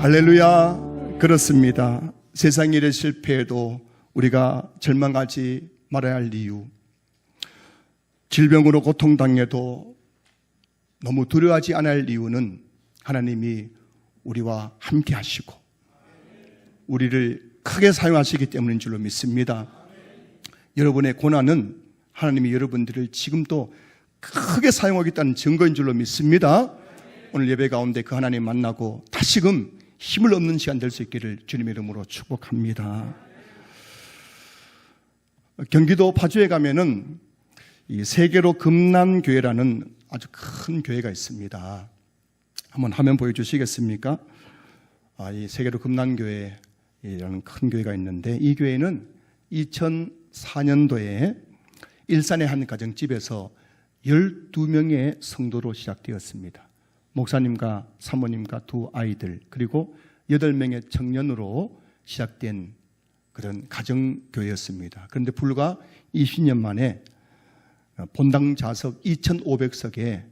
할렐루야. 그렇습니다. 세상 일에 실패해도 우리가 절망하지 말아야 할 이유, 질병으로 고통당해도 너무 두려워하지 않아야 할 이유는 하나님이 우리와 함께 하시고 우리를 크게 사용하시기 때문인 줄로 믿습니다. 여러분의 고난은 하나님이 여러분들을 지금도 크게 사용하겠다는 증거인 줄로 믿습니다. 오늘 예배 가운데 그 하나님 만나고 다시금 힘을 얻는 시간 될 수 있기를 주님의 이름으로 축복합니다. 경기도 파주에 가면은 이 세계로 금난교회라는 아주 큰 교회가 있습니다. 한번 화면 보여주시겠습니까? 이 세계로 금난교회라는 큰 교회가 있는데, 이 교회는 2004년도에 일산의 한 가정집에서 12명의 성도로 시작되었습니다. 목사님과 사모님과 두 아이들, 그리고 8명의 청년으로 시작된 그런 가정교회였습니다. 그런데 불과 20년 만에 본당 좌석 2,500석에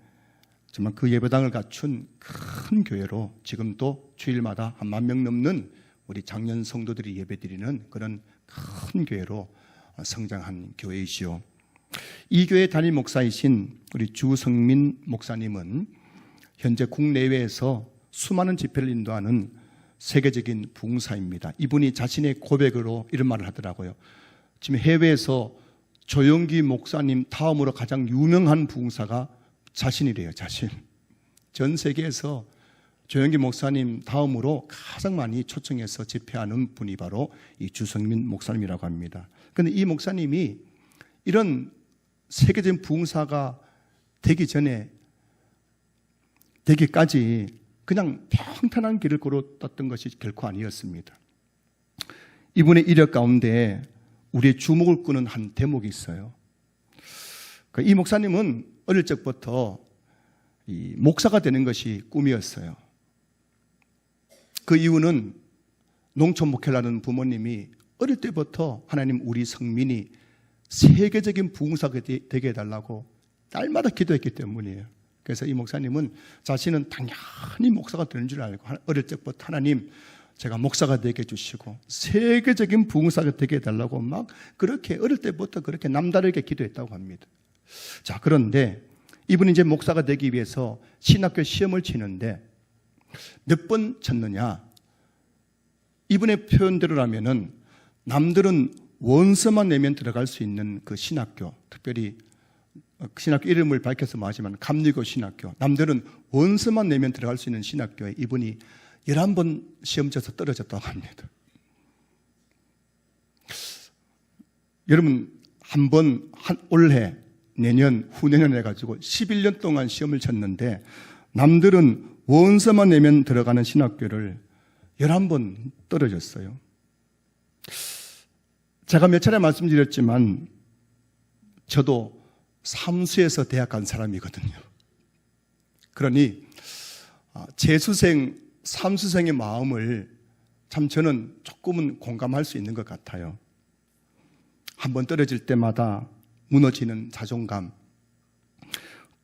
정말 그 예배당을 갖춘 큰 교회로 지금도 주일마다 한 10,000명 넘는 우리 장년 성도들이 예배드리는 그런 큰 교회로 성장한 교회이시요. 이 교회 담임 목사이신 우리 주성민 목사님은 현재 국내외에서 수많은 집회를 인도하는 세계적인 부흥사입니다. 이분이 자신의 고백으로 이런 말을 하더라고요. 지금 해외에서 조영기 목사님 다음으로 가장 유명한 부흥사가 자신이래요. 자신. 전 세계에서 조영기 목사님 다음으로 가장 많이 초청해서 집회하는 분이 바로 이 주성민 목사님이라고 합니다. 그런데 이 목사님이 이런 세계적인 부흥사가 되기까지 그냥 평탄한 길을 걸었던 것이 결코 아니었습니다. 이분의 이력 가운데 우리의 주목을 끄는 한 대목이 있어요. 이 목사님은 어릴 적부터 이 목사가 되는 것이 꿈이었어요. 그 이유는 농촌 목회를 하는 부모님이 어릴 때부터 하나님, 우리 성민이 세계적인 부흥사가 되게 해달라고 날마다 기도했기 때문이에요. 그래서 이 목사님은 자신은 당연히 목사가 되는 줄 알고 어릴 적부터 하나님, 제가 목사가 되게 해주시고 세계적인 부흥사가 되게 해달라고 막 그렇게 어릴 때부터 그렇게 남다르게 기도했다고 합니다. 자, 그런데 이분이 이제 목사가 되기 위해서 신학교 시험을 치는데 몇 번 쳤느냐? 이분의 표현대로라면은 남들은 원서만 내면 들어갈 수 있는 그 신학교, 특별히 신학교 이름을 밝혀서 말하지만 감리교 신학교, 남들은 원서만 내면 들어갈 수 있는 신학교에 이분이 11번 시험 쳐서 떨어졌다고 합니다. 여러분, 올해, 내년, 후내년 해가지고 11년 동안 시험을 쳤는데 남들은 원서만 내면 들어가는 신학교를 11번 떨어졌어요. 제가 몇 차례 말씀드렸지만 저도 삼수에서 대학 간 사람이거든요. 그러니 재수생, 삼수생의 마음을 참 저는 조금은 공감할 수 있는 것 같아요. 한번 떨어질 때마다 무너지는 자존감,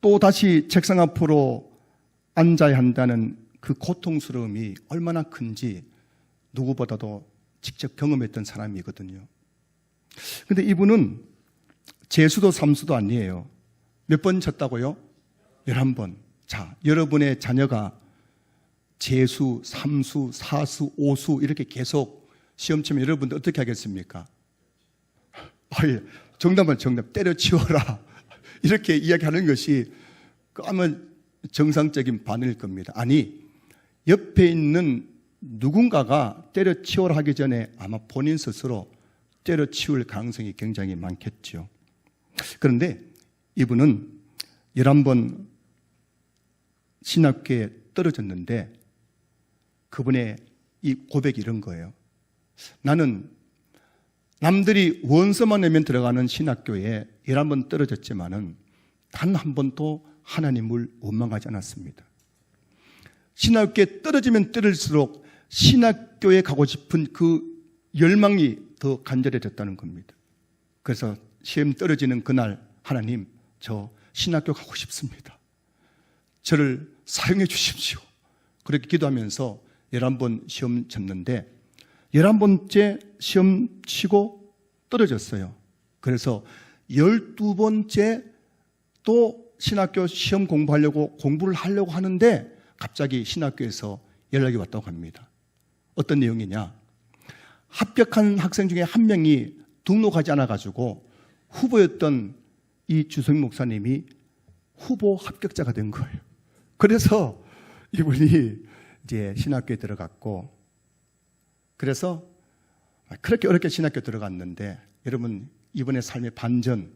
또 다시 책상 앞으로 앉아야 한다는 그 고통스러움이 얼마나 큰지 누구보다도 직접 경험했던 사람이거든요. 그런데 이분은 재수도 삼수도 아니에요. 몇 번 쳤다고요? 11번. 자, 여러분의 자녀가 재수, 삼수, 사수, 오수 이렇게 계속 시험 치면 여러분들 어떻게 하겠습니까? 정답 때려치워라 이렇게 이야기하는 것이 아마 정상적인 반응일 겁니다. 아니, 옆에 있는 누군가가 때려치워라 하기 전에 아마 본인 스스로 때려치울 가능성이 굉장히 많겠죠. 그런데 이분은 11번 신학교에 떨어졌는데 그분의 이 고백이 이런 거예요. 나는 남들이 원서만 내면 들어가는 신학교에 11번 떨어졌지만은 단 한 번도 하나님을 원망하지 않았습니다. 신학교에 떨어지면 떨어질수록 신학교에 가고 싶은 그 열망이 더 간절해졌다는 겁니다. 그래서 시험 떨어지는 그날, 하나님, 저 신학교 가고 싶습니다. 저를 사용해 주십시오. 그렇게 기도하면서 11번 시험 쳤는데 11번째 시험 치고 떨어졌어요. 그래서 12번째 또 신학교 시험 공부를 하려고 하는데 갑자기 신학교에서 연락이 왔다고 합니다. 어떤 내용이냐? 합격한 학생 중에 한 명이 등록하지 않아가지고 후보였던 이 주성민 목사님이 후보 합격자가 된 거예요. 그래서 이분이 이제 신학교에 들어갔고, 그래서 그렇게 어렵게 신학교 들어갔는데, 여러분 이번에 삶의 반전,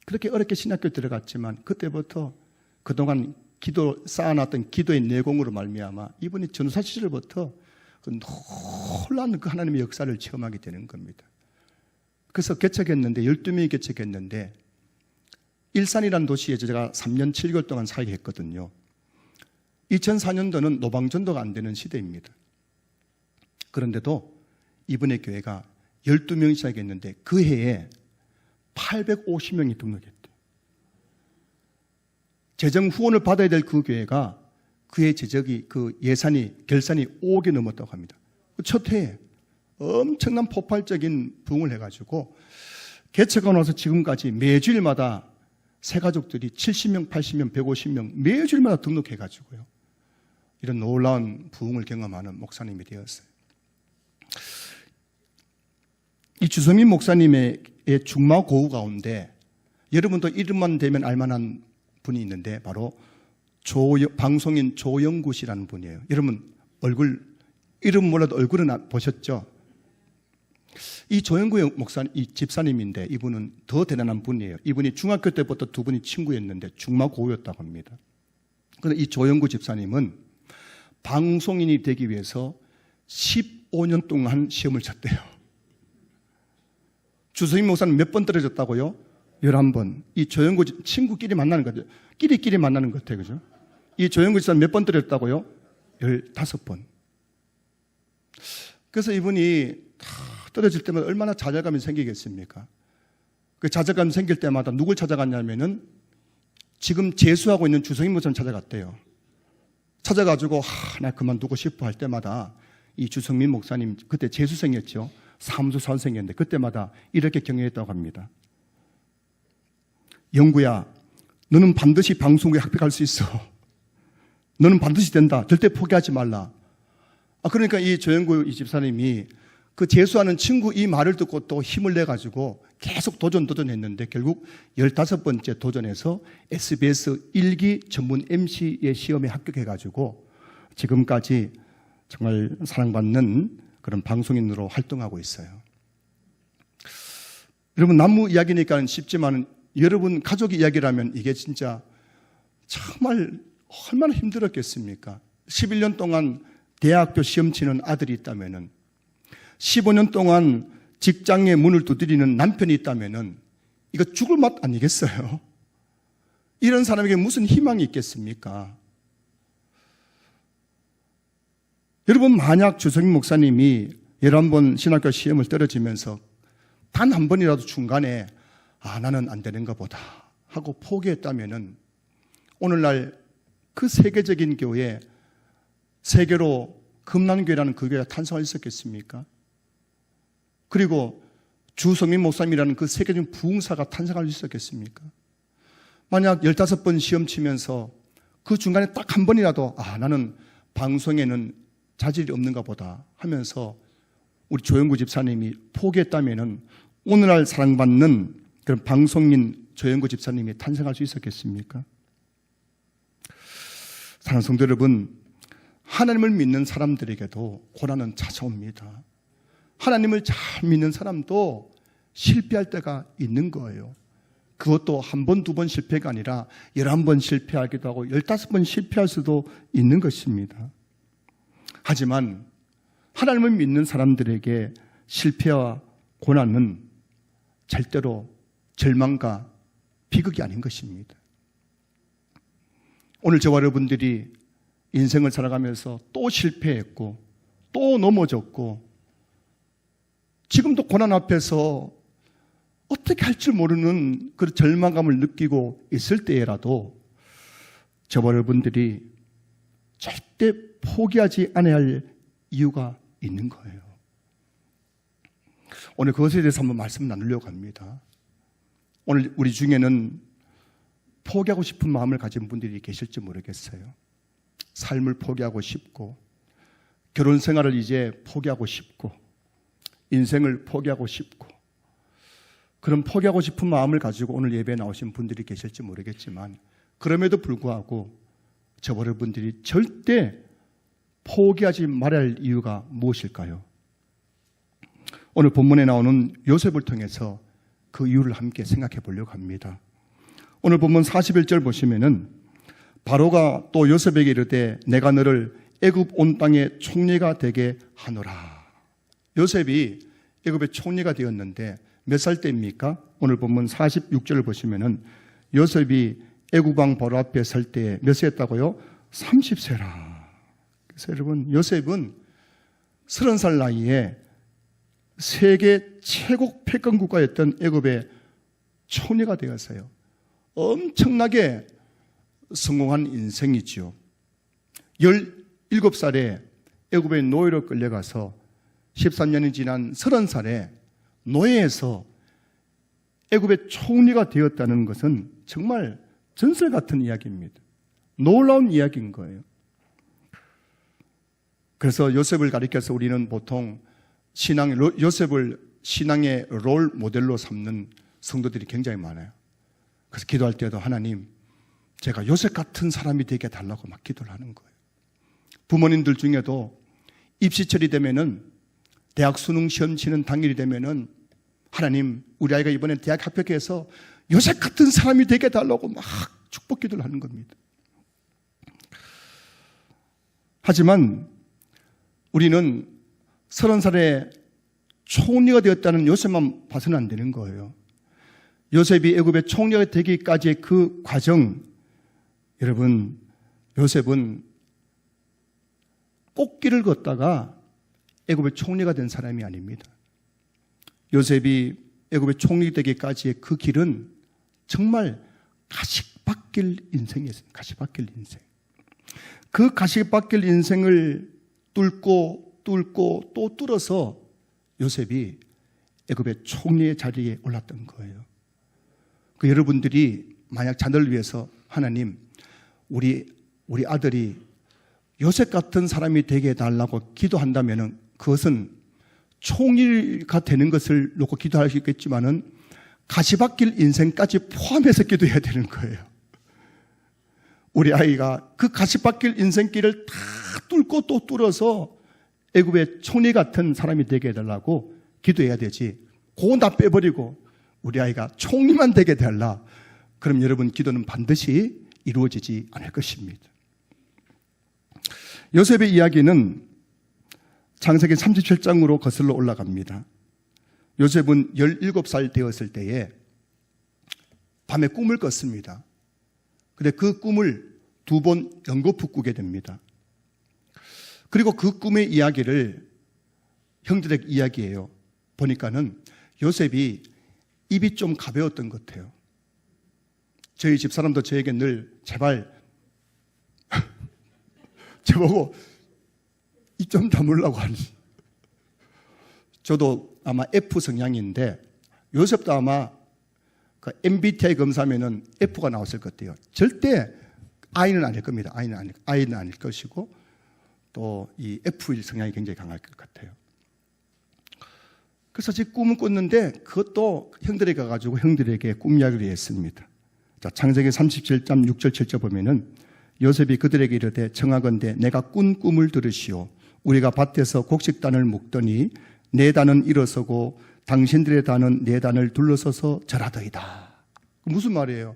그렇게 어렵게 신학교 들어갔지만 그때부터 그동안 쌓아놨던 기도의 내공으로 말미암아 이분이 전사 시절부터 그 놀라운 그 하나님의 역사를 체험하게 되는 겁니다. 그래서 개척했는데 12명이 개척했는데 일산이라는 도시에 제가 3년 7개월 동안 사역했거든요. 2004년도는 노방전도가 안 되는 시대입니다. 그런데도 이번에 교회가 12명이 시작했는데 그 해에 850명이 등록했대요. 재정 후원을 받아야 될 그 교회가 그의 결산이 5억이 넘었다고 합니다. 첫 해에 엄청난 폭발적인 부흥을 해가지고 개척하고 나서 지금까지 매주일마다 새 가족들이 70명, 80명, 150명 매주일마다 등록해가지고요. 이런 놀라운 부흥을 경험하는 목사님이 되었어요. 이 주성민 목사님의 중마고우 가운데 여러분도 이름만 대면 알만한 분이 있는데 바로 방송인 조영구 씨라는 분이에요. 여러분 이름 몰라도 얼굴은 보셨죠? 이 조영구 이 집사님인데 이분은 더 대단한 분이에요. 이분이 중학교 때부터 두 분이 친구였는데 중마고우였다고 합니다. 그런데 이 조영구 집사님은 방송인이 되기 위해서 15년 동안 시험을 쳤대요. 주성민 목사는 몇 번 떨어졌다고요? 11번. 이 조영구 친구끼리 만나는 것 같아요. 끼리끼리 만나는 것 같아요. 그죠? 이 조영구 집사는 몇 번 떨어졌다고요? 15번. 그래서 이분이 떨어질 때마다 얼마나 좌절감이 생기겠습니까? 그 좌절감이 생길 때마다 누굴 찾아갔냐면은 지금 재수하고 있는 주성민 목사님 찾아갔대요. 찾아가지고 나 그만두고 싶어 할 때마다 이 주성민 목사님 그때 재수생이었죠. 사무소 선생이었는데 그때마다 이렇게 격려했다고 합니다. 영구야, 너는 반드시 방송국에 합격할 수 있어. 너는 반드시 된다. 절대 포기하지 말라. 그러니까 이 조영구 이 집사님이 그 재수하는 친구 이 말을 듣고 또 힘을 내가지고 계속 도전했는데 결국 15번째 도전해서 SBS 1기 전문 MC의 시험에 합격해가지고 지금까지 정말 사랑받는 그런 방송인으로 활동하고 있어요. 여러분 나무 이야기니까 쉽지만 여러분 가족 이야기라면 이게 진짜 정말 얼마나 힘들었겠습니까? 11년 동안 대학교 시험 치는 아들이 있다면은 15년 동안 직장의 문을 두드리는 남편이 있다면은 이거 죽을 맛 아니겠어요? 이런 사람에게 무슨 희망이 있겠습니까? 여러분 만약 주성민 목사님이 11번 신학교 시험을 떨어지면서 단 한 번이라도 중간에 나는 안 되는가 보다 하고 포기했다면은 오늘날 그 세계적인 교회 세계로 금난교회라는 그 교회가 탄생할 수 있었겠습니까? 그리고 주성민 목사님이라는 그 세계적인 부흥사가 탄생할 수 있었겠습니까? 만약 15번 시험 치면서 그 중간에 딱 한 번이라도 나는 방송에는 자질이 없는가 보다 하면서 우리 조영구 집사님이 포기했다면은 오늘날 사랑받는 그런 방송인 조영구 집사님이 탄생할 수 있었겠습니까? 사랑하는 성도 여러분, 하나님을 믿는 사람들에게도 고난은 찾아옵니다. 하나님을 잘 믿는 사람도 실패할 때가 있는 거예요. 그것도 한 번, 두 번 실패가 아니라 11번 실패하기도 하고 15번 실패할 수도 있는 것입니다. 하지만 하나님을 믿는 사람들에게 실패와 고난은 절대로 절망과 비극이 아닌 것입니다. 오늘 저와 여러분들이 인생을 살아가면서 또 실패했고 또 넘어졌고 지금도 고난 앞에서 어떻게 할 줄 모르는 그 절망감을 느끼고 있을 때라도 저와 여러분들이 절대 포기하지 않아야 할 이유가 있는 거예요. 오늘 그것에 대해서 한번 말씀 나누려고 합니다. 오늘 우리 중에는 포기하고 싶은 마음을 가진 분들이 계실지 모르겠어요. 삶을 포기하고 싶고, 결혼 생활을 이제 포기하고 싶고, 인생을 포기하고 싶고, 그런 포기하고 싶은 마음을 가지고 오늘 예배에 나오신 분들이 계실지 모르겠지만, 그럼에도 불구하고 저버릴 분들이 절대 포기하지 말아야 할 이유가 무엇일까요? 오늘 본문에 나오는 요셉을 통해서 그 이유를 함께 생각해 보려고 합니다. 오늘 본문 41절 보시면은 바로가 또 요셉에게 이르되 내가 너를 애굽 온 땅의 총리가 되게 하노라. 요셉이 애굽의 총리가 되었는데 몇 살 때입니까? 오늘 본문 46절을 보시면은 요셉이 애굽 왕 바로 앞에 설 때 몇 세였다고요? 30세라. 그래서 여러분, 요셉은 30살 나이에 세계 최고 패권 국가였던 애굽의 총리가 되었어요. 엄청나게 성공한 인생이지요. 17살에 애굽의 노예로 끌려가서 13년이 지난 30살에 노예에서 애굽의 총리가 되었다는 것은 정말 전설 같은 이야기입니다. 놀라운 이야기인 거예요. 그래서 요셉을 가리켜서 우리는 보통 요셉을 신앙의 롤 모델로 삼는 성도들이 굉장히 많아요. 그래서 기도할 때도 하나님, 제가 요셉 같은 사람이 되게 해달라고 막 기도를 하는 거예요. 부모님들 중에도 입시철이 되면은, 대학 수능 시험 치는 당일이 되면은 하나님, 우리 아이가 이번에 대학 합격해서 요셉 같은 사람이 되게 해달라고 막 축복 기도를 하는 겁니다. 하지만 우리는 30살에 총리가 되었다는 요셉만 봐서는 안 되는 거예요. 요셉이 애굽의 총리가 되기까지의 그 과정, 여러분, 요셉은 꽃길을 걷다가 애굽의 총리가 된 사람이 아닙니다. 요셉이 애굽의 총리 되기까지의 그 길은 정말 가시밭길 인생이었습니다. 가시밭길 인생. 그 가시밭길 인생을 뚫고 또 뚫어서 요셉이 애굽의 총리의 자리에 올랐던 거예요. 그 여러분들이 만약 자녀를 위해서 하나님, 우리 아들이 요셉 같은 사람이 되게 해달라고 기도한다면 그것은 총리가 되는 것을 놓고 기도할 수 있겠지만은 가시밭길 인생까지 포함해서 기도해야 되는 거예요. 우리 아이가 그 가시밭길 인생길을 다 뚫고 또 뚫어서 애굽의 총리 같은 사람이 되게 해달라고 기도해야 되지. 그건 다 빼버리고 우리 아이가 총리만 되게 해달라. 그럼 여러분 기도는 반드시 이루어지지 않을 것입니다. 요셉의 이야기는 창세기 37장으로 거슬러 올라갑니다. 요셉은 17살 되었을 때에 밤에 꿈을 꿨습니다. 근데 그 꿈을 2번 연거푸 꾸게 됩니다. 그리고 그 꿈의 이야기를 형들에게 이야기해요. 보니까는 요셉이 입이 좀 가벼웠던 것 같아요. 저희 집사람도 저에게 늘 제발 저보고 입 좀 다물라고 하니. 저도 아마 F 성향인데 요셉도 아마 그 MBTI 검사하면은 F가 나왔을 것 같아요. 절대 I는 아닐 겁니다. I는 아닐 것이고 또 이 F일 성향이 굉장히 강할 것 같아요. 그래서 제 꿈을 꿨는데 그것도 형들에게 가가지고 형들에게 꿈 이야기를 했습니다. 자, 창세기 37장 6절 7절 보면은 요셉이 그들에게 이르되 청하건대 내가 꾼 꿈을 들으시오. 우리가 밭에서 곡식단을 묶더니 네 단은 일어서고 당신들의 단은 네 단을 둘러서서 절하더이다. 무슨 말이에요?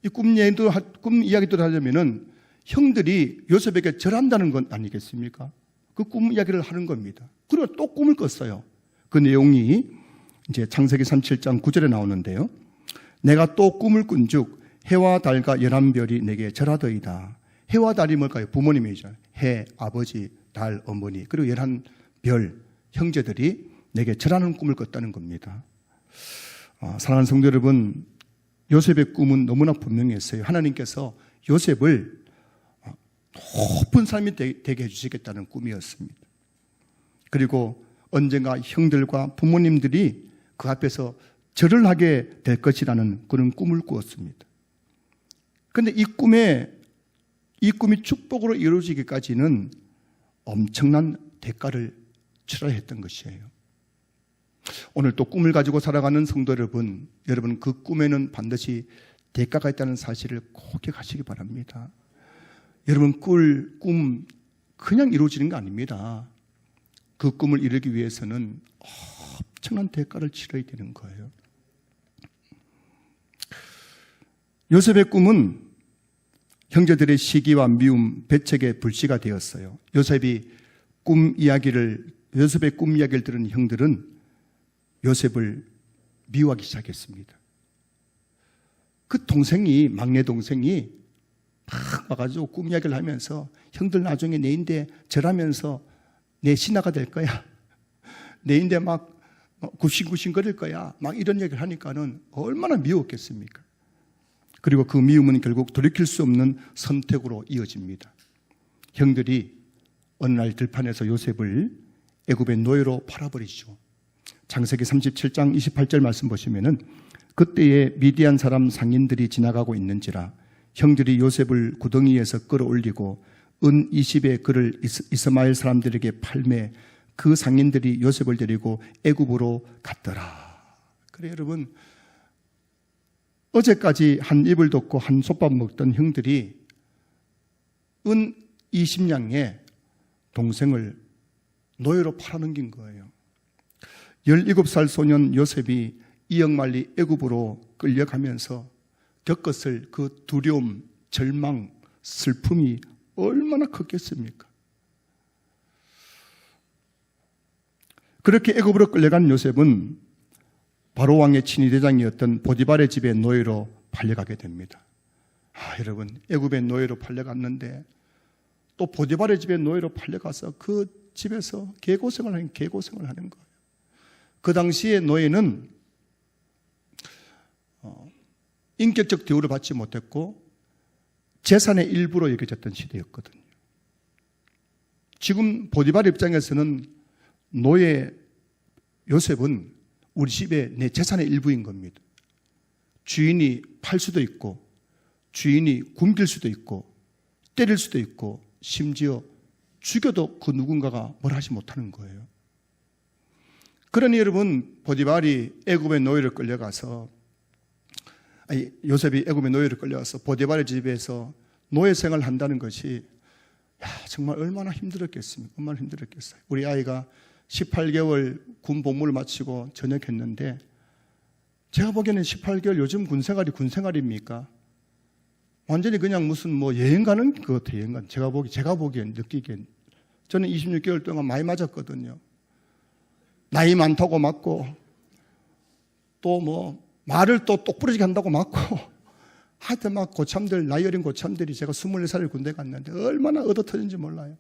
이 꿈 이야기도 하려면은 형들이 요셉에게 절한다는 건 아니겠습니까? 그 꿈 이야기를 하는 겁니다. 그리고 또 꿈을 꿨어요. 그 내용이 이제 창세기 37장 9절에 나오는데요. 내가 또 꿈을 꾼즉 해와 달과 11별이 내게 절하더이다. 해와 달이 뭘까요? 부모님이죠. 해, 아버지, 달, 어머니, 그리고 11별 형제들이 내게 절하는 꿈을 꿨다는 겁니다. 사랑하는 성도 여러분, 요셉의 꿈은 너무나 분명했어요. 하나님께서 요셉을 높은 사람이 되게 해주시겠다는 꿈이었습니다. 그리고 언젠가 형들과 부모님들이 그 앞에서 절을 하게 될 것이라는 그런 꿈을 꾸었습니다. 그런데 이 꿈이 축복으로 이루어지기까지는 엄청난 대가를 치러야 했던 것이에요. 오늘 또 꿈을 가지고 살아가는 성도 여러분 그 꿈에는 반드시 대가가 있다는 사실을 꼭 기억하시기 바랍니다. 여러분 꿈 그냥 이루어지는 거 아닙니다. 그 꿈을 이루기 위해서는 엄청난 대가를 치러야 되는 거예요. 요셉의 꿈은 형제들의 시기와 미움, 배척의 불씨가 되었어요. 요셉의 꿈 이야기를 들은 형들은 요셉을 미워하기 시작했습니다. 그 막내 동생이 막 와가지고 꿈 이야기를 하면서 형들 나중에 내 인대 절하면서 내 신하가 될 거야. 내 인대 막 굽신굽신 거릴 거야. 막 이런 얘기를 하니까는 얼마나 미웠겠습니까? 그리고 그 미움은 결국 돌이킬 수 없는 선택으로 이어집니다. 형들이 어느 날 들판에서 요셉을 애굽의 노예로 팔아버리죠. 창세기 37장 28절 말씀 보시면은 그때에 미디안 사람 상인들이 지나가고 있는지라 형들이 요셉을 구덩이에서 끌어올리고 은 20의 그를 이스마엘 사람들에게 팔매 그 상인들이 요셉을 데리고 애굽으로 갔더라. 그래 여러분, 어제까지 한 입을 덮고 한 솥밥 먹던 형들이 은 20냥에 동생을 노예로 팔아넘긴 거예요. 17살 소년 요셉이 이역만리 애굽으로 끌려가면서 겪었을 그 두려움, 절망, 슬픔이 얼마나 컸겠습니까? 그렇게 애굽으로 끌려간 요셉은 바로 왕의 친위대장이었던 보디발의 집에 노예로 팔려가게 됩니다. 여러분, 애굽의 노예로 팔려갔는데 또 보디발의 집에 노예로 팔려가서 그 집에서 개고생을 하는 거예요. 그 당시에 노예는 인격적 대우를 받지 못했고 재산의 일부로 여겨졌던 시대였거든요. 지금 보디발 입장에서는 노예 요셉은 우리 집의 내 재산의 일부인 겁니다. 주인이 팔 수도 있고 주인이 굶길 수도 있고 때릴 수도 있고 심지어 죽여도 그 누군가가 뭘 하지 못하는 거예요. 그러니 여러분, 보디발이 애굽의 노예를 끌려가서 요셉이 애굽의 노예를 끌려가서 보디발의 집에서 노예 생활을 한다는 것이 정말 얼마나 힘들었겠습니까? 얼마나 힘들었겠어요. 우리 아이가 18개월 군 복무를 마치고 전역했는데 제가 보기에는 18개월 요즘 군 생활입니까? 완전히 그냥 무슨 여행 가는 것 같아요. 여행 가는. 제가 보기엔 느끼기엔 저는 26개월 동안 많이 맞았거든요. 나이 많다고 맞고 또 말을 또 똑부러지게 한다고 맞고 하여튼 막 나이 어린 고참들이 제가 24살에 군대 갔는데 얼마나 얻어터진지 몰라요.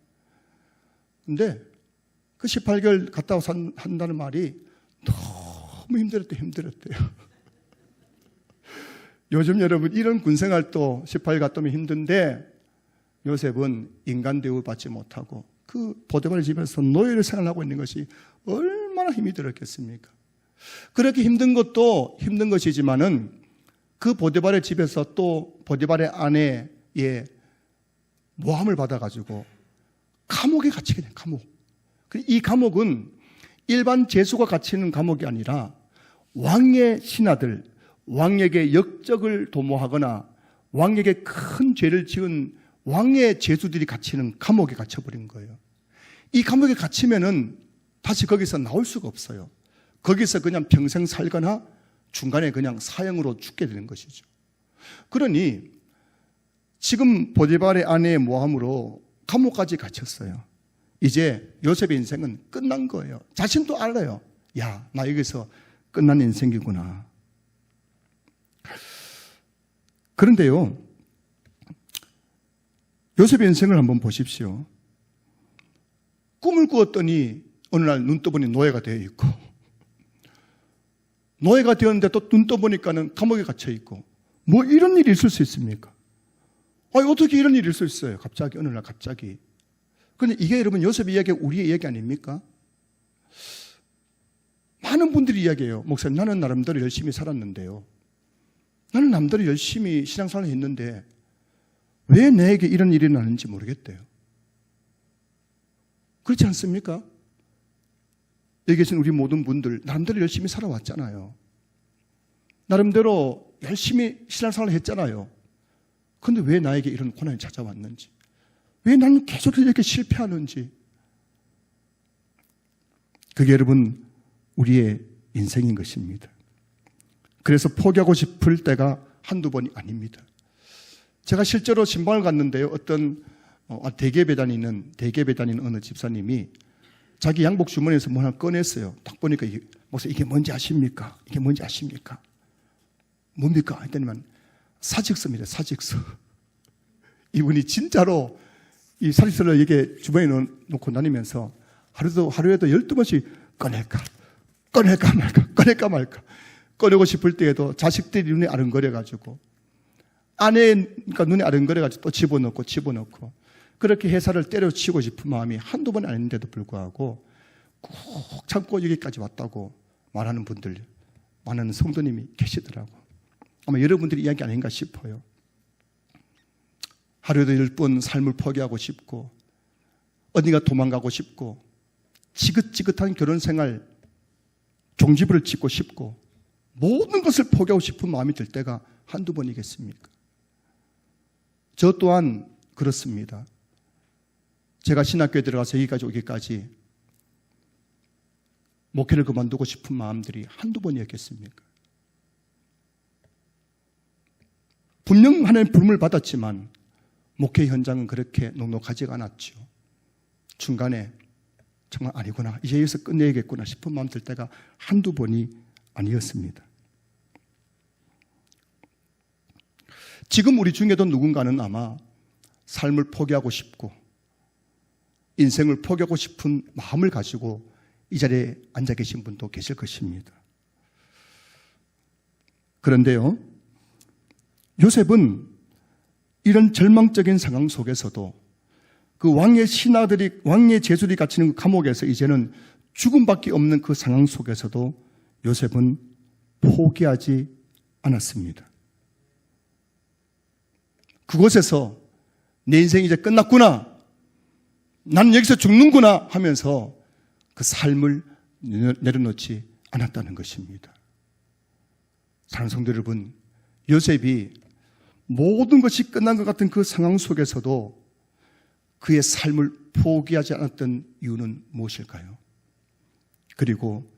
근데 그 18개월 갔다 와서 한다는 말이 너무 힘들었대요. 요즘 여러분 이런 군생활도 18개월 갔다 오면 힘든데 요셉은 인간 대우 받지 못하고 그 보디발 집에서 노예를 생활하고 있는 것이 얼마나 힘이 들었겠습니까? 그렇게 힘든 것도 힘든 것이지만은 그 보디발의 집에서 또 보디발의 아내의 모함을 받아가지고 감옥에 갇히게 된 감옥. 이 감옥은 일반 죄수가 갇히는 감옥이 아니라 왕의 신하들, 왕에게 역적을 도모하거나 왕에게 큰 죄를 지은 왕의 죄수들이 갇히는 감옥에 갇혀버린 거예요. 이 감옥에 갇히면은 다시 거기서 나올 수가 없어요. 거기서 그냥 평생 살거나 중간에 그냥 사형으로 죽게 되는 것이죠. 그러니 지금 보디발의 아내의 모함으로 감옥까지 갇혔어요. 이제 요셉의 인생은 끝난 거예요. 자신도 알아요. 나 여기서 끝난 인생이구나. 그런데요, 요셉의 인생을 한번 보십시오. 꿈을 꾸었더니 어느 날 눈 떠보니 노예가 되어 있고, 노예가 되었는데 또 눈 떠보니까는 감옥에 갇혀 있고, 이런 일이 있을 수 있습니까? 어떻게 이런 일이 있을 수 있어요? 어느 날 갑자기. 그런데 이게 여러분 요셉의 이야기가 우리의 이야기 아닙니까? 많은 분들이 이야기해요. 목사님, 나는 나름대로 열심히 살았는데요. 나는 남들이 열심히 신앙생활을 했는데 왜 내게 이런 일이 나는지 모르겠대요. 그렇지 않습니까? 여기 계신 우리 모든 분들 나름대로 열심히 살아왔잖아요. 나름대로 열심히 신앙생활을 했잖아요. 그런데 왜 나에게 이런 고난이 찾아왔는지, 왜 나는 계속 이렇게 실패하는지, 그게 여러분 우리의 인생인 것입니다. 그래서 포기하고 싶을 때가 한두 번이 아닙니다. 제가 실제로 신방을 갔는데요. 어떤 대기업에 다니는 어느 집사님이 자기 양복 주머니에서 뭐 하나 꺼냈어요. 딱 보니까 목사 이게 뭔지 아십니까? 이게 뭔지 아십니까? 뭡니까? 했더니만 사직서입니다. 사직서. 이분이 진짜로 이 사직서를 이렇게 주머니에 놓고 다니면서 하루에도 12번씩 꺼낼까 말까 꺼내고 싶을 때에도 자식들이 눈에 아른거려가지고 아내가 눈에 아른거려가지고 또 집어넣고 그렇게 회사를 때려치우고 싶은 마음이 한두 번 아닌데도 불구하고 꾹 참고 여기까지 왔다고 말하는 분들, 많은 성도님이 계시더라고. 아마 여러분들이 이야기 아닌가 싶어요. 하루에도 10번 삶을 포기하고 싶고 어디가 도망가고 싶고 지긋지긋한 결혼생활 종지부를 짓고 싶고 모든 것을 포기하고 싶은 마음이 들 때가 한두 번이겠습니까? 저 또한 그렇습니다. 제가 신학교에 들어가서 여기까지 오기까지 목회를 그만두고 싶은 마음들이 한두 번이었겠습니까? 분명 하나님의 부름을 받았지만 목회 현장은 그렇게 넉넉하지가 않았죠. 중간에 정말 아니구나, 이제 여기서 끝내야겠구나 싶은 마음 들 때가 한두 번이 아니었습니다. 지금 우리 중에도 누군가는 아마 삶을 포기하고 싶고 인생을 포기하고 싶은 마음을 가지고 이 자리에 앉아 계신 분도 계실 것입니다. 그런데요, 요셉은 이런 절망적인 상황 속에서도 그 왕의 신하들이, 왕의 제술이 갇히는 그 감옥에서 이제는 죽음밖에 없는 그 상황 속에서도 요셉은 포기하지 않았습니다. 그곳에서 내 인생이 이제 끝났구나, 나는 여기서 죽는구나 하면서 그 삶을 내려놓지 않았다는 것입니다. 사랑하는 성도 여러분, 요셉이 모든 것이 끝난 것 같은 그 상황 속에서도 그의 삶을 포기하지 않았던 이유는 무엇일까요? 그리고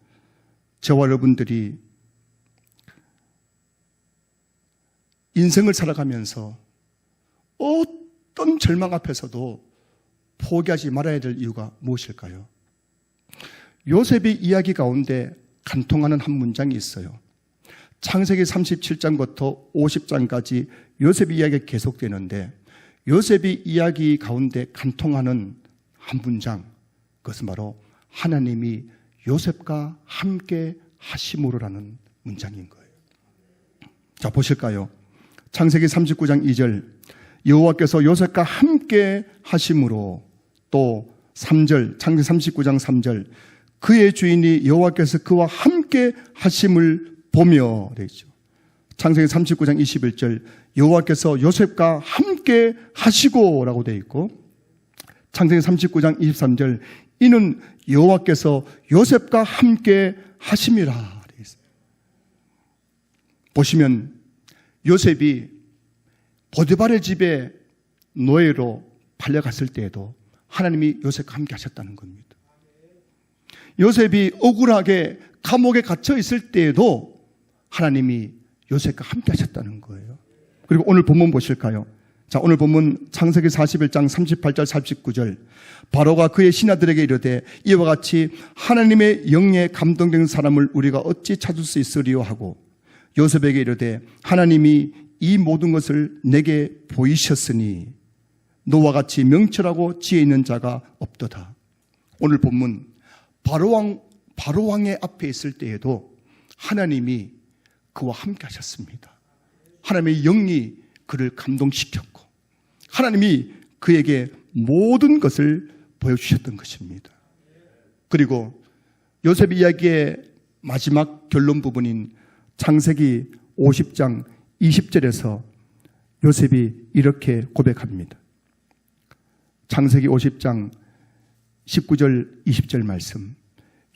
저와 여러분들이 인생을 살아가면서 어떤 절망 앞에서도 포기하지 말아야 될 이유가 무엇일까요? 요셉의 이야기 가운데 간통하는 한 문장이 있어요. 창세기 37장부터 50장까지 요셉의 이야기가 계속되는데 요셉의 이야기 가운데 간통하는 한 문장, 그것은 바로 하나님이 요셉과 함께 하심으로라는 문장인 거예요. 자, 보실까요? 창세기 39장 2절, 여호와께서 요셉과 함께 하심으로, 또 3절, 창세기 39장 3절, 그의 주인이 여호와께서 그와 함께 하심을 보며 되어 있죠. 창세기 39장 21절, 여호와께서 요셉과 함께 하시고 라고 되어 있고, 창세기 39장 23절, 이는 여호와께서 요셉과 함께 하심이라 되어 있어요. 보시면 요셉이 보디발의 집에 노예로 팔려갔을 때에도 하나님이 요셉과 함께 하셨다는 겁니다. 요셉이 억울하게 감옥에 갇혀 있을 때에도 하나님이 요셉과 함께 하셨다는 거예요. 그리고 오늘 본문 보실까요? 자, 오늘 본문 창세기 41장 38절 39절, 바로가 그의 신하들에게 이르되 이와 같이 하나님의 영에 감동된 사람을 우리가 어찌 찾을 수 있으리요 하고, 요셉에게 이르되 하나님이 이 모든 것을 내게 보이셨으니 너와 같이 명철하고 지혜 있는 자가 없도다. 오늘 본문 바로왕의 앞에 있을 때에도 하나님이 그와 함께 하셨습니다. 하나님의 영이 그를 감동시켰고 하나님이 그에게 모든 것을 보여주셨던 것입니다. 그리고 요셉 이야기에 마지막 결론 부분인 창세기 50장 20절에서 요셉이 이렇게 고백합니다. 창세기 50장 19절 20절 말씀.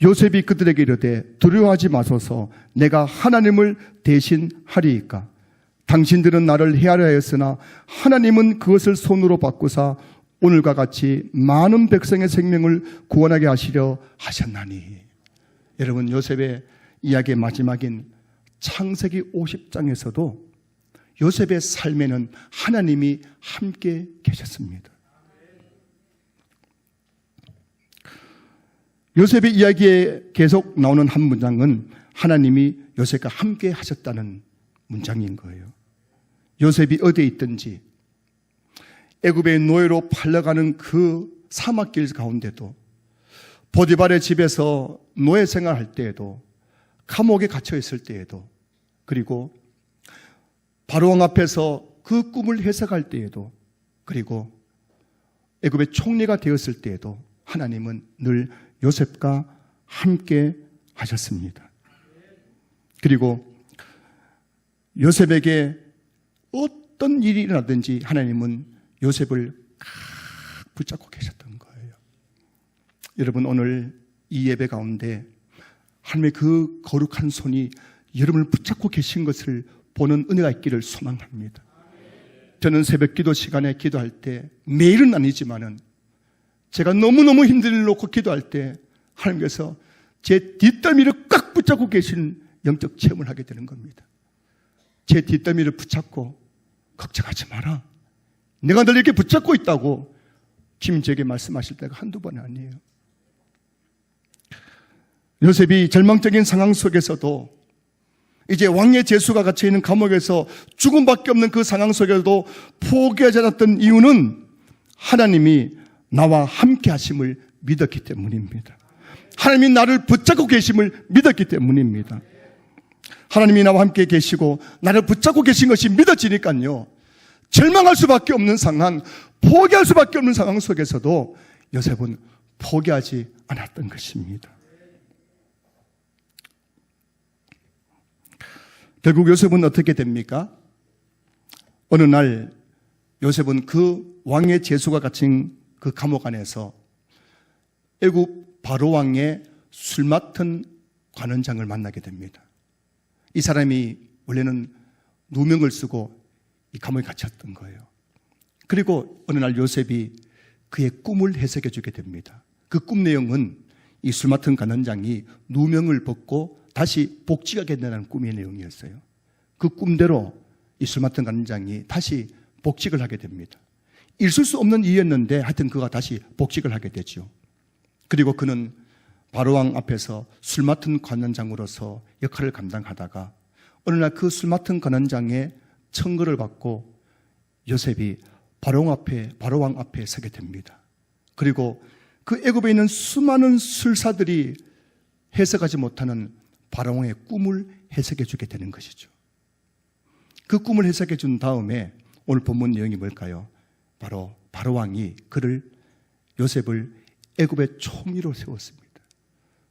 요셉이 그들에게 이르되 두려워하지 마소서, 내가 하나님을 대신하리이까. 당신들은 나를 헤아려 하였으나 하나님은 그것을 손으로 바꾸사 오늘과 같이 많은 백성의 생명을 구원하게 하시려 하셨나니. 여러분, 요셉의 이야기의 마지막인 창세기 50장에서도 요셉의 삶에는 하나님이 함께 계셨습니다. 요셉의 이야기에 계속 나오는 한 문장은 하나님이 요셉과 함께 하셨다는 문장인 거예요. 요셉이 어디에 있든지 애굽의 노예로 팔려가는 그 사막길 가운데도, 보디발의 집에서 노예 생활할 때에도, 감옥에 갇혀 있을 때에도, 그리고 바로왕 앞에서 그 꿈을 해석할 때에도, 그리고 애굽의 총리가 되었을 때에도 하나님은 늘 요셉과 함께 하셨습니다. 그리고 요셉에게 어떤 일이 일어나든지 하나님은 요셉을 꽉 붙잡고 계셨던 거예요. 여러분, 오늘 이 예배 가운데 하나님의 그 거룩한 손이 여러분을 붙잡고 계신 것을 보는 은혜가 있기를 소망합니다. 저는 새벽 기도 시간에 기도할 때, 매일은 아니지만은 제가 너무너무 힘든 일을 놓고 기도할 때 하나님께서 제 뒷덜미를 꽉 붙잡고 계신 영적 체험을 하게 되는 겁니다. 제 뒷덜미를 붙잡고 걱정하지 마라, 내가 널 이렇게 붙잡고 있다고 김제에게 말씀하실 때가 한두 번이 아니에요. 요셉이 절망적인 상황 속에서도, 이제 왕의 제수가 갇혀있는 감옥에서 죽음밖에 없는 그 상황 속에서도 포기하지 않았던 이유는 하나님이 나와 함께 하심을 믿었기 때문입니다. 하나님이 나를 붙잡고 계심을 믿었기 때문입니다. 하나님이 나와 함께 계시고 나를 붙잡고 계신 것이 믿어지니까요, 절망할 수밖에 없는 상황, 포기할 수밖에 없는 상황 속에서도 요셉은 포기하지 않았던 것입니다. 결국 요셉은 어떻게 됩니까? 어느 날 요셉은 그 왕의 제수가 갇힌 그 감옥 안에서 애굽 바로왕의 술 맡은 관원장을 만나게 됩니다. 이 사람이 원래는 누명을 쓰고 이 감옥에 갇혔던 거예요. 그리고 어느 날 요셉이 그의 꿈을 해석해 주게 됩니다. 그 꿈 내용은 이 술 맡은 관원장이 누명을 벗고 다시 복직하게 된다는 꿈의 내용이었어요. 그 꿈대로 이 술 맡은 관원장이 다시 복직을 하게 됩니다. 있을 수 없는 일이었는데 하여튼 그가 다시 복직을 하게 되죠. 그리고 그는 바로왕 앞에서 술 맡은 관원장으로서 역할을 감당하다가 어느 날 그 술 맡은 관원장의 청거를 받고 요셉이 바로왕 앞에 서게 됩니다. 그리고 그 애굽에 있는 수많은 술사들이 해석하지 못하는 바로왕의 꿈을 해석해 주게 되는 것이죠. 그 꿈을 해석해 준 다음에 오늘 본문 내용이 뭘까요? 바로 바로왕이 요셉을 애굽의 총리로 세웠습니다.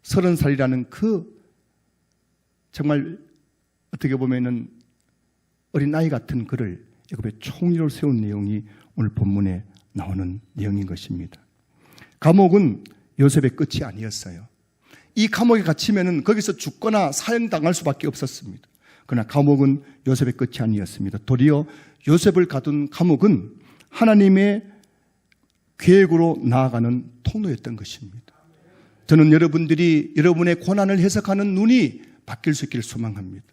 30살이라는 그 정말 어떻게 보면은 어린아이 같은 그를 애굽의 총리로 세운 내용이 오늘 본문에 나오는 내용인 것입니다. 감옥은 요셉의 끝이 아니었어요. 이 감옥에 갇히면은 거기서 죽거나 사형당할 수밖에 없었습니다. 그러나 감옥은 요셉의 끝이 아니었습니다. 도리어 요셉을 가둔 감옥은 하나님의 계획으로 나아가는 통로였던 것입니다. 저는 여러분들이 여러분의 고난을 해석하는 눈이 바뀔 수 있기를 소망합니다.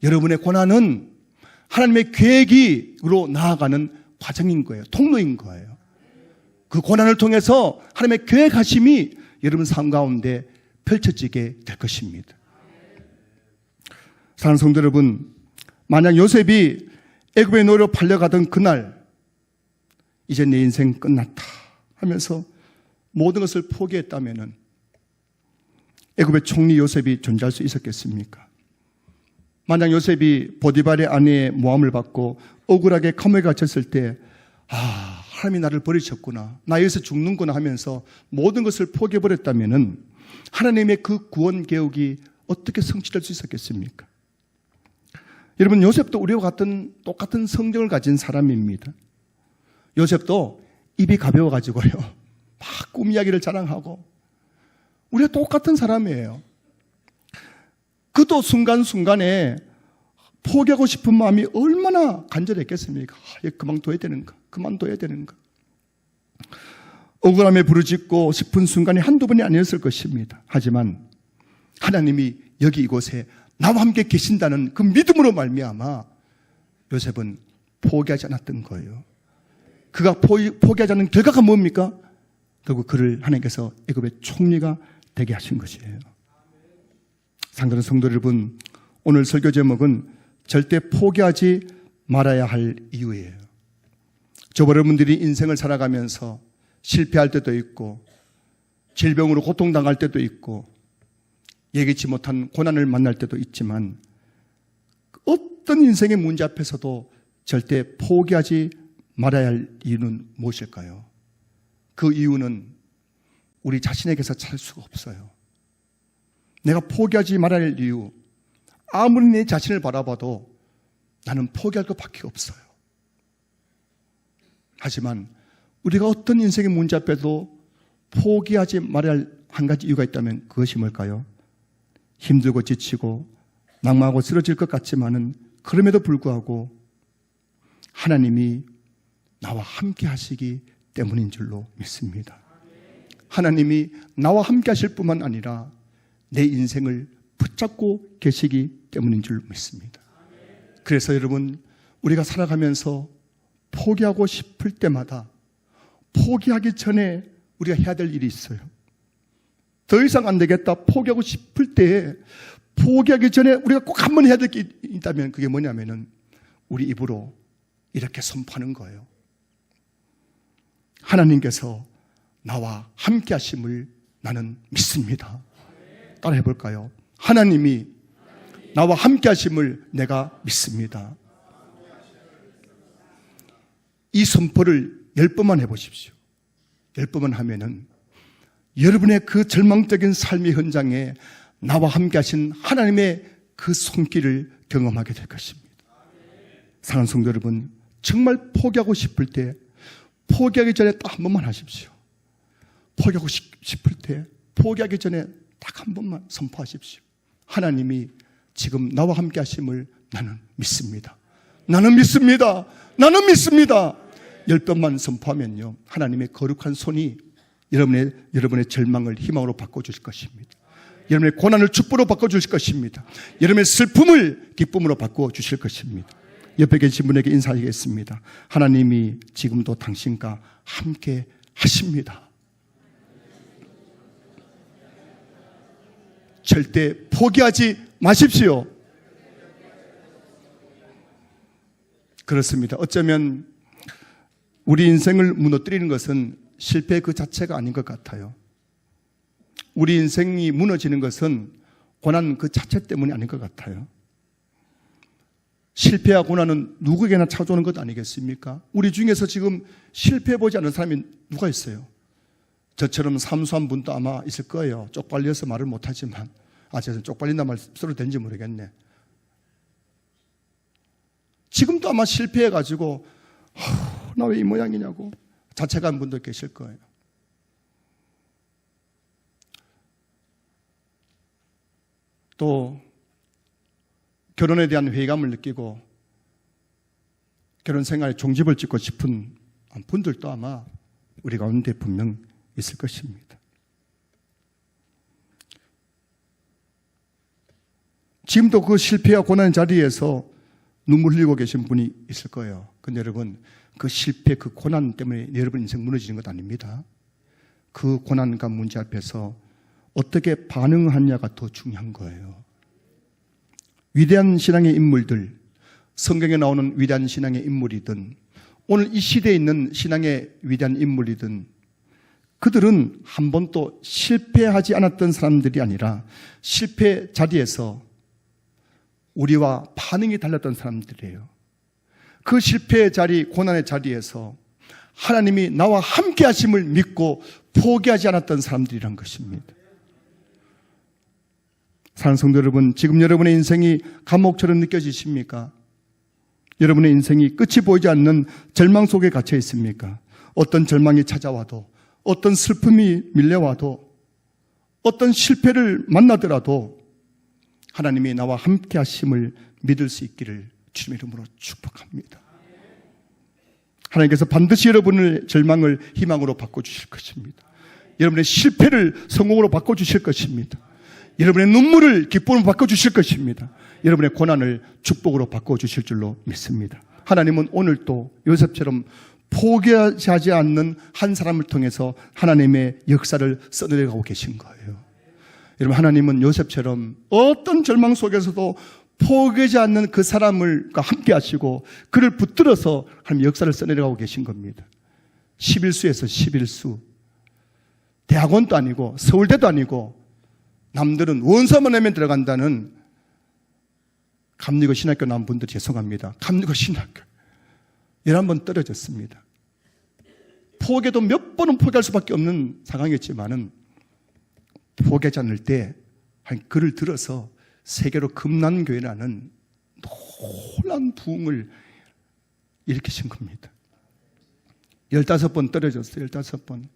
여러분의 고난은 하나님의 계획으로 나아가는 과정인 거예요. 통로인 거예요. 그 고난을 통해서 하나님의 계획하심이 여러분 삶 가운데 펼쳐지게 될 것입니다. 사랑하는 성도 여러분, 만약 요셉이 애굽의 노예로 팔려가던 그날 이제 내 인생 끝났다 하면서 모든 것을 포기했다면 애굽의 총리 요셉이 존재할 수 있었겠습니까? 만약 요셉이 보디발의 아내의 모함을 받고 억울하게 감옥에 갇혔을 때 하나님이 나를 버리셨구나, 나 여기서 죽는구나 하면서 모든 것을 포기해버렸다면 하나님의 그 구원 계획이 어떻게 성취될 수 있었겠습니까? 여러분, 요셉도 우리와 똑같은 성정을 가진 사람입니다. 요셉도 입이 가벼워가지고요, 막 꿈 이야기를 자랑하고, 우리가 똑같은 사람이에요. 그도 순간순간에 포기하고 싶은 마음이 얼마나 간절했겠습니까? 그만둬야 되는가. 억울함에 부르짖고 싶은 순간이 한두 번이 아니었을 것입니다. 하지만 하나님이 여기 이곳에 나와 함께 계신다는 그 믿음으로 말미암아 요셉은 포기하지 않았던 거예요. 그가 포기하지 않은 결과가 뭡니까? 결국 그를 하나님께서 애굽의 총리가 되게 하신 것이에요. 사랑하는 성도 여러분, 오늘 설교 제목은 절대 포기하지 말아야 할 이유예요. 저와 여러분들이 인생을 살아가면서 실패할 때도 있고, 질병으로 고통당할 때도 있고, 예기치 못한 고난을 만날 때도 있지만, 어떤 인생의 문제 앞에서도 절대 포기하지 말아야 할 이유는 무엇일까요? 그 이유는 우리 자신에게서 찾을 수가 없어요. 내가 포기하지 말아야 할 이유, 아무리 내 자신을 바라봐도 나는 포기할 것밖에 없어요. 하지만 우리가 어떤 인생의 문제 앞에도 포기하지 말아야 할 한 가지 이유가 있다면 그것이 뭘까요? 힘들고 지치고 낙마하고 쓰러질 것 같지만은 그럼에도 불구하고 하나님이 나와 함께 하시기 때문인 줄로 믿습니다. 하나님이 나와 함께 하실 뿐만 아니라 내 인생을 붙잡고 계시기 때문인 줄 믿습니다. 그래서 여러분, 우리가 살아가면서 포기하고 싶을 때마다 포기하기 전에 우리가 해야 될 일이 있어요. 더 이상 안 되겠다 포기하고 싶을 때 포기하기 전에 우리가 꼭 한 번 해야 될 게 있다면 그게 뭐냐면은 우리 입으로 이렇게 선포하는 거예요. 하나님께서 나와 함께 하심을 나는 믿습니다. 따라 해볼까요? 하나님이 나와 함께 하심을 내가 믿습니다. 이 선포를 10번만 해보십시오. 10번만 하면은 여러분의 그 절망적인 삶의 현장에 나와 함께 하신 하나님의 그 손길을 경험하게 될 것입니다. 사랑하는 성도 여러분, 정말 포기하고 싶을 때 포기하기 전에 딱 한 번만 하십시오. 포기하고 싶을 때 포기하기 전에 딱 한 번만 선포하십시오. 하나님이 지금 나와 함께 하심을 나는 믿습니다. 나는 믿습니다. 나는 믿습니다. 10번만 선포하면요, 하나님의 거룩한 손이 여러분의 절망을 희망으로 바꿔주실 것입니다. 여러분의 고난을 축복으로 바꿔주실 것입니다. 여러분의 슬픔을 기쁨으로 바꿔주실 것입니다. 옆에 계신 분에게 인사하겠습니다. 하나님이 지금도 당신과 함께 하십니다. 절대 포기하지 마십시오. 그렇습니다. 어쩌면 우리 인생을 무너뜨리는 것은 실패 그 자체가 아닌 것 같아요. 우리 인생이 무너지는 것은 고난 그 자체 때문이 아닌 것 같아요. 실패와 고난은 누구에게나 찾아오는 것 아니겠습니까? 우리 중에서 지금 실패해보지 않은 사람이 누가 있어요? 저처럼 삼수한 분도 아마 있을 거예요. 쪽팔려서 말을 못하지만, 제가 쪽팔린다 말 써도 되는지 모르겠네. 지금도 아마 실패해가지고 나 왜 이 모양이냐고 자책한 분도 계실 거예요. 또 결혼에 대한 회의감을 느끼고 결혼 생활에 종집을 짓고 싶은 분들도 아마 우리 가운데 분명 있을 것입니다. 지금도 그 실패와 고난의 자리에서 눈물 흘리고 계신 분이 있을 거예요. 근데 여러분, 그 실패, 그 고난 때문에 여러분 인생 무너지는 것 아닙니다. 그 고난과 문제 앞에서 어떻게 반응하냐가 더 중요한 거예요. 위대한 신앙의 인물들, 성경에 나오는 위대한 신앙의 인물이든 오늘 이 시대에 있는 신앙의 위대한 인물이든 그들은 한 번도 실패하지 않았던 사람들이 아니라 실패 자리에서 우리와 반응이 달랐던 사람들이에요. 그 실패의 자리, 고난의 자리에서 하나님이 나와 함께 하심을 믿고 포기하지 않았던 사람들이란 것입니다. 사랑하는 성도 여러분, 지금 여러분의 인생이 감옥처럼 느껴지십니까? 여러분의 인생이 끝이 보이지 않는 절망 속에 갇혀 있습니까? 어떤 절망이 찾아와도, 어떤 슬픔이 밀려와도, 어떤 실패를 만나더라도 하나님이 나와 함께 하심을 믿을 수 있기를 주님의 이름으로 축복합니다. 하나님께서 반드시 여러분의 절망을 희망으로 바꿔주실 것입니다. 여러분의 실패를 성공으로 바꿔주실 것입니다. 여러분의 눈물을 기쁨으로 바꿔주실 것입니다. 여러분의 고난을 축복으로 바꿔주실 줄로 믿습니다. 하나님은 오늘 또 요셉처럼 포기하지 않는 한 사람을 통해서 하나님의 역사를 써내려가고 계신 거예요. 여러분, 하나님은 요셉처럼 어떤 절망 속에서도 포기하지 않는 그 사람과 함께 하시고 그를 붙들어서 하나님 역사를 써내려가고 계신 겁니다. 11수에서 11수. 대학원도 아니고 서울대도 아니고 남들은 원서만 내면 들어간다는 감리교 신학교 나온 분들 죄송합니다. 감리교 신학교 11번 떨어졌습니다. 포기도 몇 번은 포기할 수밖에 없는 상황이었지만은 포기하지 않을 때 그를 들어서 세계로 금난교회라는 놀라운 부흥을 일으키신 겁니다. 15번 떨어졌어요. 15번.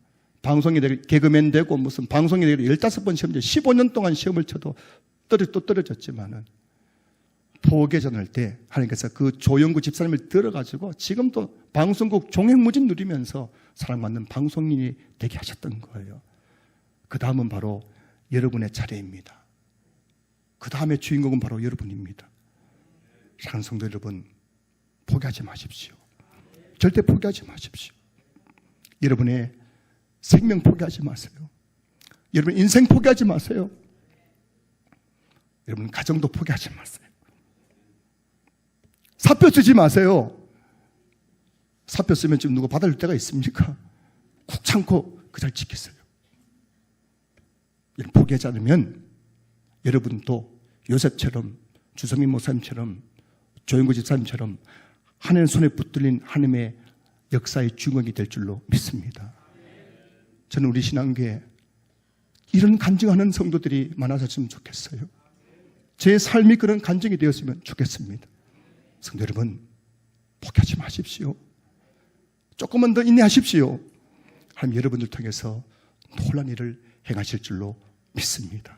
방송이 되고 개그맨 되고 무슨 방송이 되고 15번 시험 15년 동안 시험을 쳐도 또 떨어졌지만은 포기하지 않을 때 하나님께서 그 조영구 집사님을 들어가지고 지금도 방송국 종횡무진 누리면서 사랑받는 방송인이 되게 하셨던 거예요. 그 다음은 바로 여러분의 차례입니다. 그 다음에 주인공은 바로 여러분입니다. 사랑하는 성도 여러분, 포기하지 마십시오. 절대 포기하지 마십시오. 여러분의 생명 포기하지 마세요. 여러분 인생 포기하지 마세요. 여러분 가정도 포기하지 마세요. 사표 쓰지 마세요. 사표 쓰면 지금 누가 받아줄 때가 있습니까? 꾹 참고 그 자리 지키세요. 여러분 포기하지 않으면 여러분도 요셉처럼 주성민 목사님처럼 조영구 집사님처럼 하나님 손에 붙들린 하나님의 역사의 주인공이 될 줄로 믿습니다. 저는 우리 신앙교회에 이런 간증하는 성도들이 많아졌으면 좋겠어요. 제 삶이 그런 간증이 되었으면 좋겠습니다. 성도 여러분, 포기하지 마십시오. 조금만 더 인내하십시오. 하나님 여러분들 통해서 놀라운 일을 행하실 줄로 믿습니다.